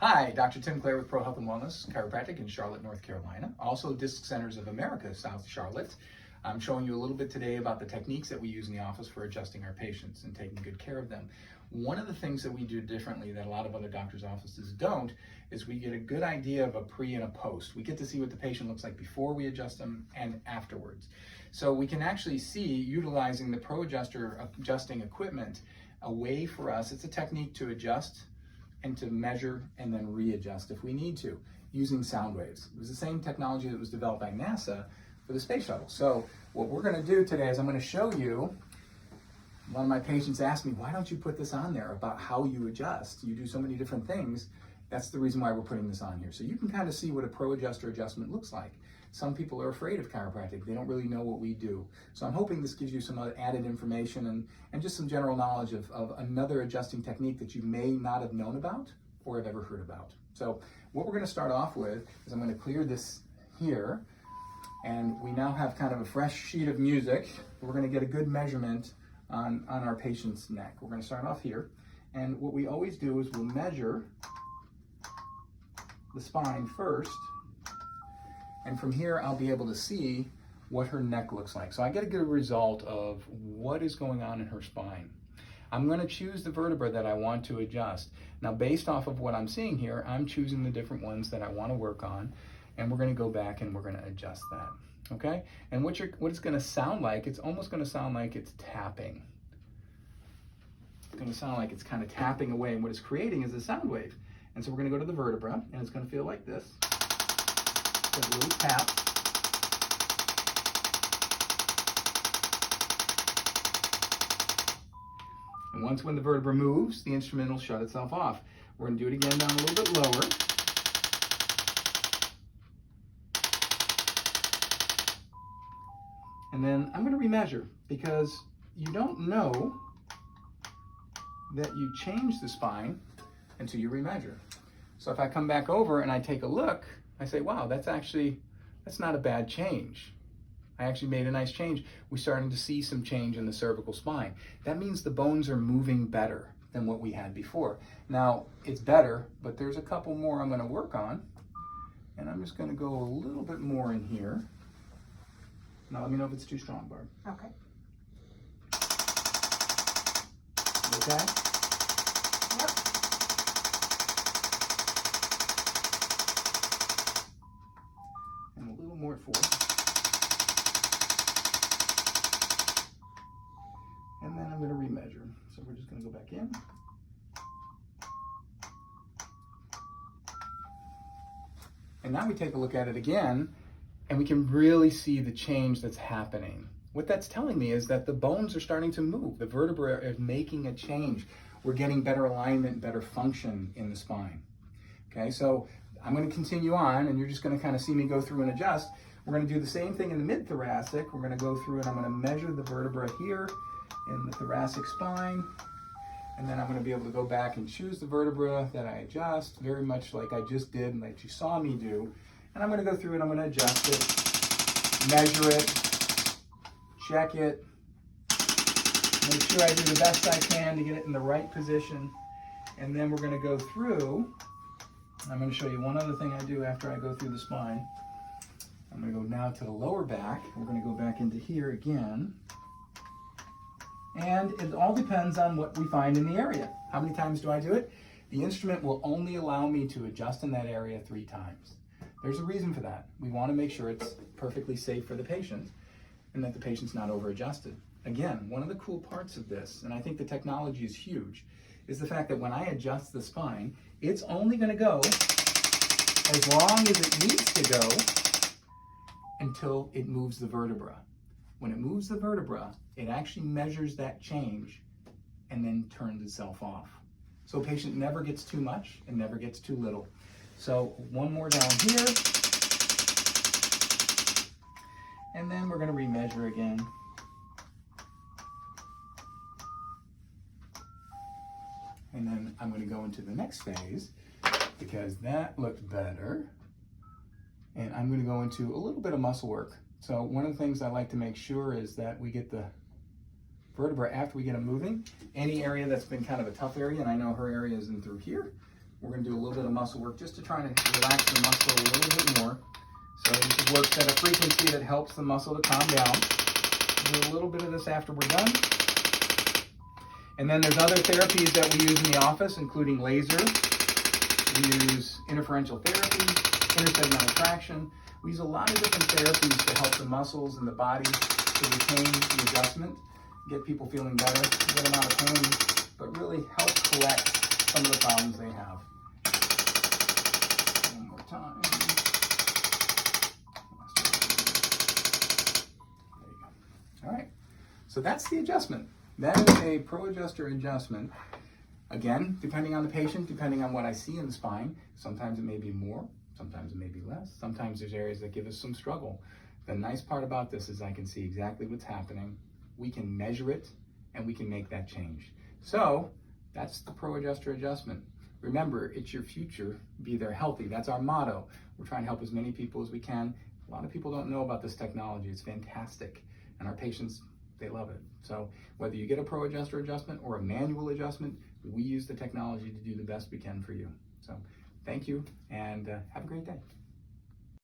Hi, Dr. Clare with ProHealth Wellness, Chiropractic in Charlotte, North Carolina. Also, Disc Centers of America, South Charlotte. I'm showing you a little bit today about the techniques that we use in the office for adjusting our patients and taking good care of them. One of the things that we do differently that a lot of other doctors' offices don't is we get a good idea of a pre and a post. We get to see what the patient looks like before we adjust them and afterwards. So we can actually see, utilizing the ProAdjuster adjusting equipment, a way for us, it's a technique to adjust and to measure and then readjust if we need to, using sound waves. It was the same technology that was developed by NASA for the space shuttle. So what we're gonna do today is I'm gonna show you, one of my patients asked me, why don't you put this on there about how you adjust? You do so many different things. That's the reason why we're putting this on here. So you can kind of see what a ProAdjuster adjustment looks like. Some people are afraid of chiropractic. They don't really know what we do. So I'm hoping this gives you some added information and just some general knowledge of another adjusting technique that you may not have known about or have ever heard about. So what we're gonna start off with is I'm gonna clear this here, and we now have kind of a fresh sheet of music. We're gonna get a good measurement on our patient's neck. We're gonna start off here. And what we always do is we'll measure the spine first, and from here I'll be able to see what her neck looks like. So I get a good result of what is going on in her spine. I'm going to choose the vertebra that I want to adjust. Now, based off of what I'm seeing here, I'm choosing the different ones that I want to work on, and we're going to go back and we're going to adjust that. Okay? And what it's going to sound like, it's almost going to sound like it's tapping. It's going to sound like it's kind of tapping away, and what it's creating is a sound wave. And so we're going to go to the vertebra, and it's going to feel like this. A little tap. And once when the vertebra moves, the instrument will shut itself off. We're going to do it again down a little bit lower. And then I'm going to remeasure, because you don't know that you change the spine until you remeasure. So if I come back over and I take a look, I say, wow, that's not a bad change. I actually made a nice change. We're starting to see some change in the cervical spine. That means the bones are moving better than what we had before. Now, it's better, but there's a couple more I'm gonna work on. And I'm just gonna go a little bit more in here. Now let me know if it's too strong, Barb. Okay. Okay? Yep. And a little more at 4. And then I'm going to remeasure. So we're just going to go back in. And now we take a look at it again, and we can really see the change that's happening. What that's telling me is that the bones are starting to move. The vertebra is making a change. We're getting better alignment, better function in the spine. Okay, so I'm going to continue on, and you're just going to kind of see me go through and adjust. We're going to do the same thing in the mid-thoracic. We're going to go through and I'm going to measure the vertebra here in the thoracic spine. And then I'm going to be able to go back and choose the vertebra that I adjust, very much like I just did and like you saw me do. And I'm going to go through and I'm going to adjust it, measure it, check it, make sure I do the best I can to get it in the right position. And then we're going to go through. I'm going to show you one other thing I do after I go through the spine. I'm going to go now to the lower back. We're going to go back into here again. And it all depends on what we find in the area. How many times do I do it? The instrument will only allow me to adjust in that area 3 times. There's a reason for that. We want to make sure it's perfectly safe for the patient and that the patient's not over-adjusted. Again, one of the cool parts of this, and I think the technology is huge, is the fact that when I adjust the spine, it's only going to go as long as it needs to go until it moves the vertebra. When it moves the vertebra, it actually measures that change and then turns itself off. So a patient never gets too much and never gets too little. So one more down here. And then we're going to remeasure again. And then I'm going to go into the next phase because that looked better. And I'm going to go into a little bit of muscle work. So one of the things I like to make sure is that we get the vertebra after we get them moving. Any area that's been kind of a tough area, and I know her area is in through here, we're going to do a little bit of muscle work just to try to relax the muscle a little bit more. So this is works at a frequency that helps the muscle to calm down. Do a little bit of this after we're done. And then there's other therapies that we use in the office, including laser. We use interferential therapy, intersegmental traction. We use a lot of different therapies to help the muscles and the body to retain the adjustment, get people feeling better, get them out of pain, but really help correct some of the problems they have. One more time. There you go. All right, so that's the adjustment. That is a ProAdjuster adjustment. Again, depending on the patient, depending on what I see in the spine, sometimes it may be more, sometimes it may be less, sometimes there's areas that give us some struggle. The nice part about this is I can see exactly what's happening, we can measure it, and we can make that change. So, that's the ProAdjuster adjustment. Remember, it's your future, be there healthy. That's our motto. We're trying to help as many people as we can. A lot of people don't know about this technology. It's fantastic, and our patients, they love it. So whether you get a ProAdjuster adjustment or a manual adjustment, we use the technology to do the best we can for you. So thank you, and have a great day.